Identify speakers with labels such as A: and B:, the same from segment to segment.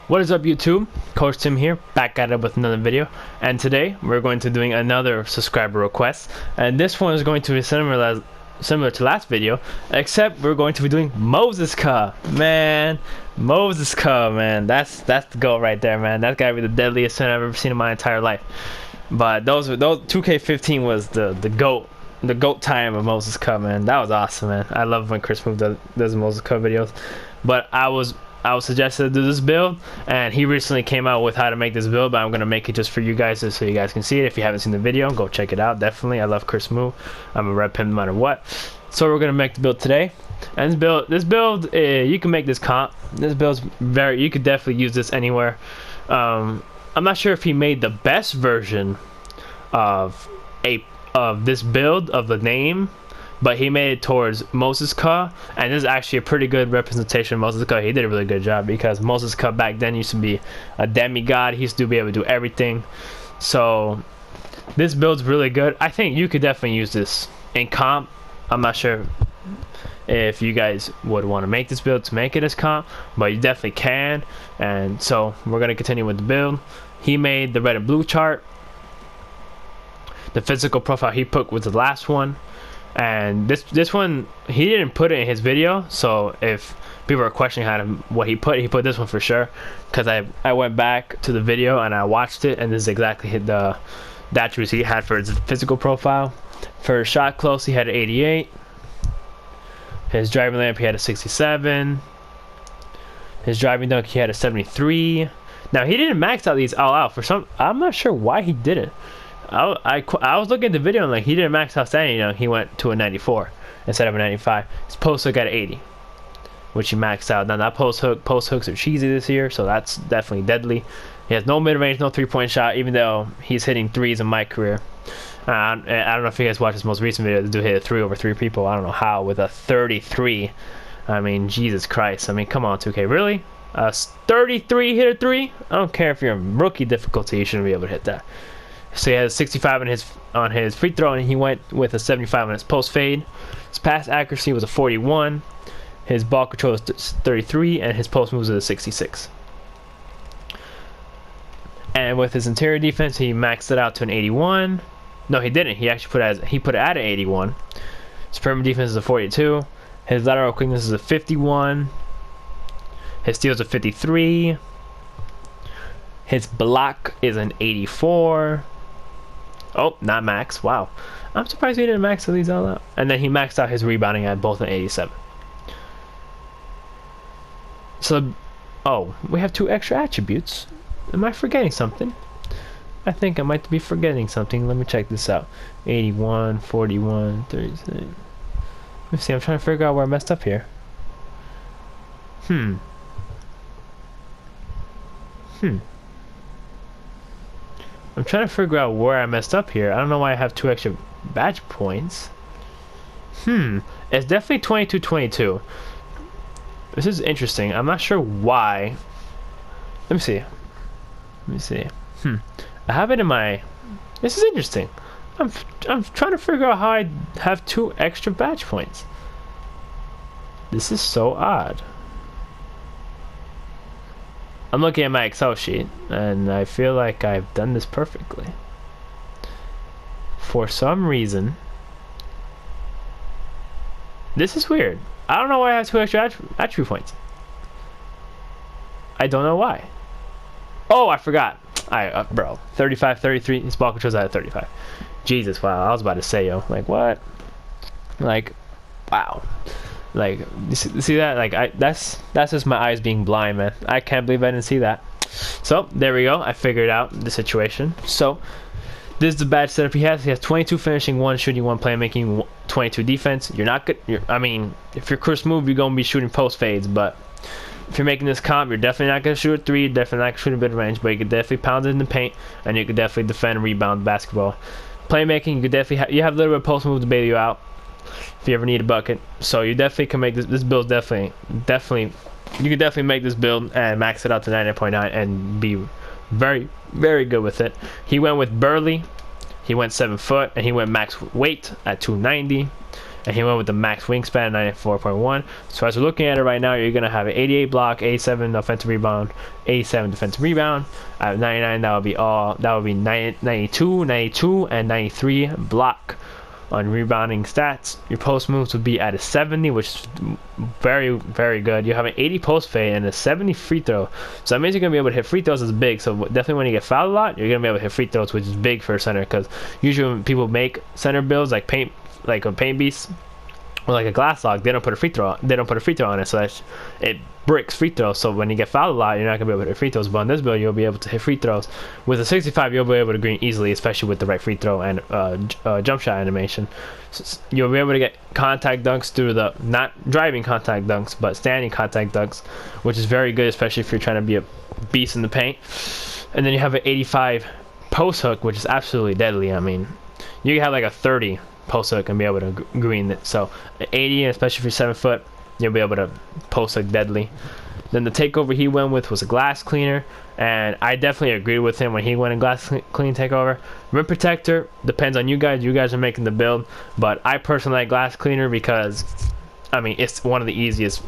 A: What is up, YouTube? Coach Tim here, back at it with another video, and today we're going to be doing another subscriber request, and this one is going to be similar to last video, except we're going to be doing Moses Cuh. Man, Moses Cuh, man, that's the goal right there, man. That's gotta be the deadliest sin I've ever seen in my entire life. But those 2K15 was the goat time of Moses Cuh, man. That was awesome, man. I love when Chris Smoove does Moses Cuh videos. But I was suggested to do this build, and he recently came out with how to make this build, but I'm gonna make it just for you guys, so you guys can see it. If you haven't seen the video, go check it out. Definitely, I love Chris Smoove. I'm a rep him no matter what. So we're gonna make the build today, and this build, you can make this comp. This build's you could definitely use this anywhere. I'm not sure if he made the best version of this build of the name, but he made it towards Moses Cuh, and this is actually a pretty good representation of Moses Cuh. He did a really good job, because Moses Cuh back then used to be a demigod. He used to be able to do everything. So this build's really good. I think you could definitely use this in comp. I'm not sure if you guys would want to make this build to make it as comp, but you definitely can. And so we're going to continue with the build. He made the red and blue chart. The physical profile he put was the last one. And this one he didn't put it in his video, so if people are questioning what he put this one for sure, because I went back to the video and I watched it, and this is exactly the attributes he had for his physical profile. For his shot close, he had an 88. His driving layup, he had a 67. His driving dunk, he had a 73. Now he didn't max out these all out. I'm not sure why he didn't. I was looking at the video, and like, he didn't max out standing. He went to a 94 instead of a 95. His post hook at 80, which he maxed out. Now that post hooks are cheesy this year, so that's definitely deadly. He has no mid range, no 3-point shot, even though he's hitting threes in my career. I don't know if you guys watched his most recent video. The dude hit a 3 over 3 people. I don't know how, with a 33. I mean, Jesus Christ. I mean, come on, 2K, really? 33 hit a 3? I don't care if you're in rookie difficulty, you shouldn't be able to hit that. So he had a 65 on his free throw, and he went with a 75 on his post fade. His pass accuracy was a 41. His ball control was 33, and his post moves was a 66. And with his interior defense, he maxed it out to an 81. No, he didn't. He actually put it at an 81. His perimeter defense is a 42. His lateral quickness is a 51. His steals a 53. His block is an 84. Oh, not max. Wow. I'm surprised he didn't max these all out. And then he maxed out his rebounding at both an 87. So, oh, we have 2 extra attributes. Am I forgetting something? I think I might be forgetting something. Let me check this out. 81, 41, 36. Let me see. I'm trying to figure out where I messed up here. I'm trying to figure out where I messed up here. I don't know why I have 2 extra badge points. It's definitely 22-22. This is interesting. I'm not sure why. Let me see. I have it in my... This is interesting. I'm trying to figure out how I have 2 extra badge points. This is so odd. I'm looking at my Excel sheet, and I feel like I've done this perfectly. For some reason, this is weird. I don't know why I have 2 extra attribute points. I don't know why. Oh, I forgot. Bro, 35, 33. His ball control's at 35. Jesus, wow. I was about to say, yo, like, what? Like, wow. Like, you see that? Like, that's just my eyes being blind, man. I can't believe I didn't see that. So there we go. I figured out the situation. So this is the badge setup he has. He has 22 finishing, 1 shooting, 1 playmaking, 22 defense. You're not good. I mean, if you're Chris Smoove, you're gonna be shooting post fades. But if you're making this comp, you're definitely not gonna shoot a 3. Definitely not gonna shoot a mid range. But you could definitely pound it in the paint, and you could definitely defend and rebound basketball. Playmaking, you could definitely you have a little bit of post move to bail you out if you ever need a bucket. So you definitely can make this build. Definitely you can definitely make this build and max it out to 99.9 and be very, very good with it. He went with Burley. He went 7 foot, and he went max weight at 290. and he went with the max wingspan 94.1. So as we're looking at it right now, you're gonna have an 88 block, 87 offensive rebound, 87 defensive rebound. At 99, that would be 92, 92, and 93 block on rebounding stats. Your post moves would be at a 70, which is very, very good. You have an 80 post fade and a 70 free throw. So that means you're going to be able to hit free throws is big. So definitely when you get fouled a lot, you're going to be able to hit free throws, which is big for a center, because usually when people make center builds like a paint beast or like a glass log, they don't put a free throw on it, so it bricks free throws. So when you get fouled a lot, you're not gonna be able to hit free throws. But on this build, you'll be able to hit free throws. With a 65, you'll be able to green easily, especially with the right free throw and jump shot animation. So you'll be able to get contact dunks through the not driving contact dunks, but standing contact dunks, which is very good, especially if you're trying to be a beast in the paint. And then you have an 85 post hook, which is absolutely deadly. I mean, you can have like a 30 post hook and be able to green it. So 80, especially if you're 7 foot, you'll be able to post hook deadly. Then the takeover he went with was a glass cleaner, and I definitely agreed with him when he went in glass clean takeover. Rim protector depends on you guys. You guys are making the build, but I personally like glass cleaner because, I mean, it's one of the easiest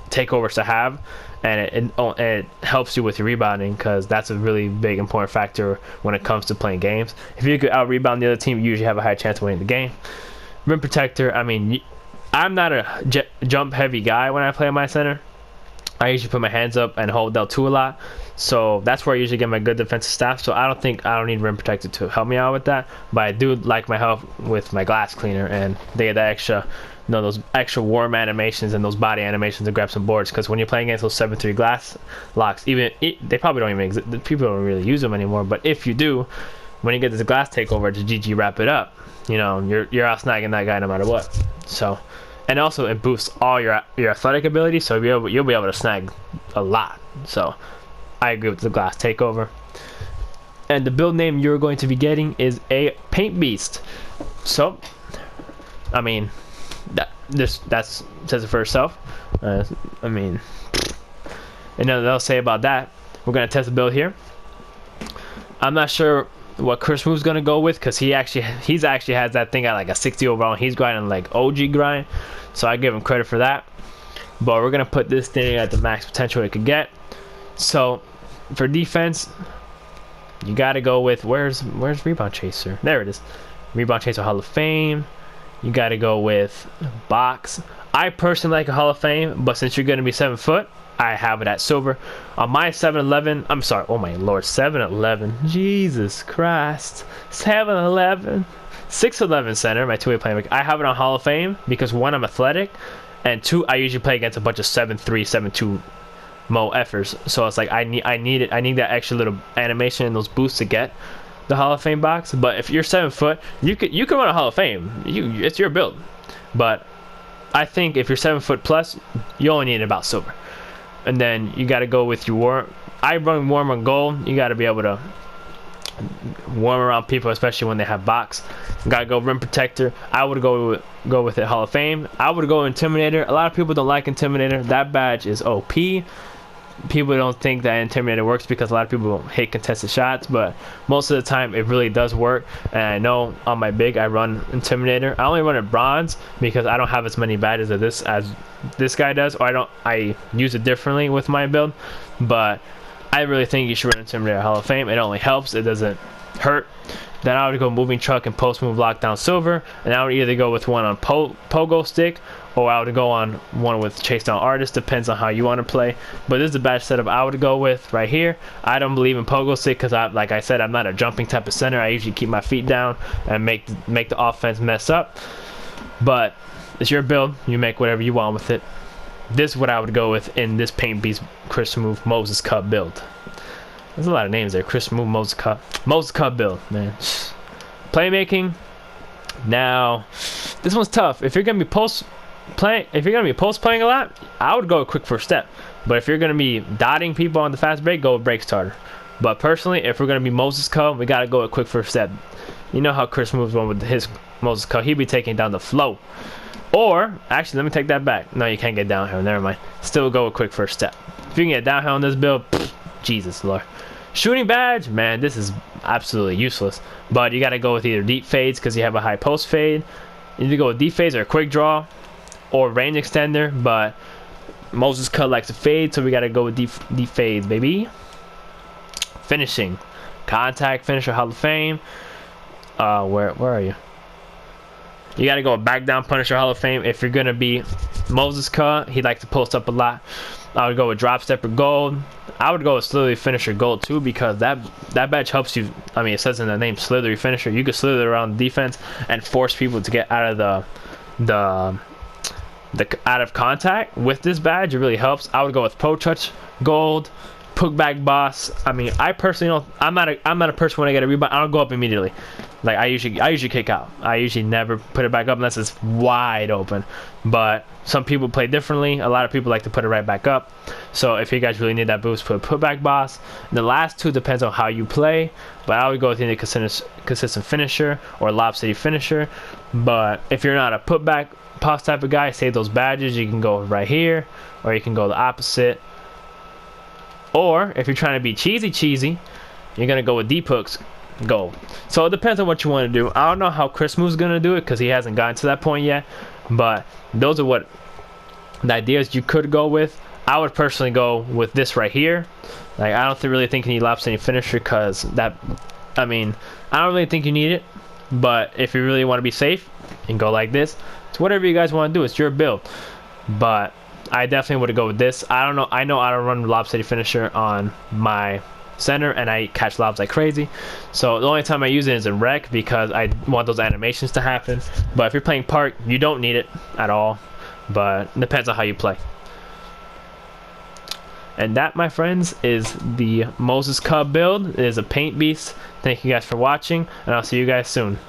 A: takeovers to have, and it helps you with your rebounding, because that's a really big important factor when it comes to playing games. If you could out rebound the other team, you usually have a high chance of winning the game. Rim protector, I mean, I'm not a jump heavy guy when I play my center. I usually put my hands up and hold L2 a lot, so that's where I usually get my good defensive stats. So I don't need rim protector to help me out with that, but I do like my help with my glass cleaner, and they get that extra, those extra warm animations and those body animations to grab some boards. Because when you're playing against those 7-3 glass locks, they probably don't even exist. People don't really use them anymore. But if you do, when you get this glass takeover to GG wrap it up, you're out snagging that guy no matter what. So, and also it boosts all your athletic ability, so you'll be able to snag a lot. So I agree with the glass takeover. And the build name you're going to be getting is a paint beast. So, I mean, that says it for itself. I mean, and nothing else to say about that. We're gonna test the build here. I'm not sure what Chris Smoove's gonna go with, because he's actually has that thing at like a 60 overall, and he's grinding like OG grind, so I give him credit for that. But we're gonna put this thing at the max potential it could get. So for defense, you gotta go with where's Rebound Chaser? There it is. Rebound Chaser Hall of Fame. You gotta go with box. I personally like a Hall of Fame, but since you're gonna be 7 foot, I have it at silver. On my 7-11, I'm sorry, oh my lord, 7-11, Jesus Christ, 7-11, 6-11 center, my two-way playmaker. I have it on Hall of Fame because 1, I'm athletic, and 2, I usually play against a bunch of 7-3, 7-2 Mo effers. So it's like I need that extra little animation and those boosts to get the Hall of Fame box. But if you're 7 foot, you can run a Hall of Fame. It's your build. But I think if you're 7 foot plus, you only need about silver. And then you got to go with your warm. I run warm on gold. You got to be able to warm around people, especially when they have box. You got to go rim protector. I would go with it Hall of Fame. I would go Intimidator. A lot of people don't like Intimidator. That badge is OP. People don't think that Intimidator works because a lot of people hate contested shots, but most of the time it really does work. And I know on my big I run Intimidator. I only run it bronze because I don't have as many badges as this guy does, or I use it differently with my build. But I really think you should run Intimidator Hall of Fame. It only helps, it doesn't hurt. Then I would go moving truck and post move lockdown silver, and I would either go with one on pogo stick, or I would go on one with chase down artist. Depends on how you want to play. But this is the badge setup I would go with right here. I don't believe in pogo stick because, like I said, I'm not a jumping type of center. I usually keep my feet down and make the offense mess up. But it's your build. You make whatever you want with it. This is what I would go with in this Paint Beast Chris Smoove Moses Cuh build. There's a lot of names there. Chris Smoove, Moses Cuh build, man. Playmaking. Now, this one's tough. If you're gonna be post playing a lot, I would go a quick first step. But if you're gonna be dotting people on the fast break, go with break starter. But personally, if we're gonna be Moses Cuh, we gotta go a quick first step. You know how Chris moves on with his Moses Cuh. He'd be taking down the flow. Or actually, let me take that back. No, you can't get downhill. Never mind. Still go a quick first step. If you can get downhill on this build, Jesus Lord. Shooting badge, man, this is absolutely useless. But you got to go with either deep fades because you have a high post fade, You need to go with D-phase or quick draw or range extender, but Moses Cuh likes to fade, so we gotta go with D-phase, baby. Finishing. Contact finisher, Hall of Fame. Where are you? You gotta go back down Punisher Hall of Fame. If you're gonna be Moses Cuh, he likes to post up a lot. I would go with Drop Stepper Gold. I would go with Slithery Finisher Gold too, because that badge helps you. I mean, it says in the name Slithery Finisher. You can slither around the defense and force people to get out of the out of contact with this badge. It really helps. I would go with Pro Touch Gold. Putback Boss. I mean, I personally don't. I'm not a person when I get a rebound, I don't go up immediately. Like I usually kick out. I usually never put it back up unless it's wide open. But some people play differently. A lot of people like to put it right back up. So if you guys really need that boost, put Putback Boss. The last two depends on how you play. But I would go with either consistent finisher or Lob City Finisher. But if you're not a putback boss type of guy, save those badges. You can go right here, or you can go the opposite. Or if you're trying to be cheesy, you're gonna go with Deep Hooks Gold. So it depends on what you want to do. I don't know how Chris Smoove's gonna do it because he hasn't gotten to that point yet. But those are what the ideas you could go with. I would personally go with this right here. Like I don't really think you need Lob City Finisher because that. I mean, I don't really think you need it. But if you really want to be safe, you can go like this. It's whatever you guys want to do. It's your build. But I definitely would go with this. I know I don't run Lob City Finisher on my center, and I catch lobs like crazy. So the only time I use it is in rec because I want those animations to happen. But if you're playing park, you don't need it at all. But it depends on how you play. And that, my friends, is the Moses Cuh build. It is a paint beast. Thank you guys for watching, and I'll see you guys soon.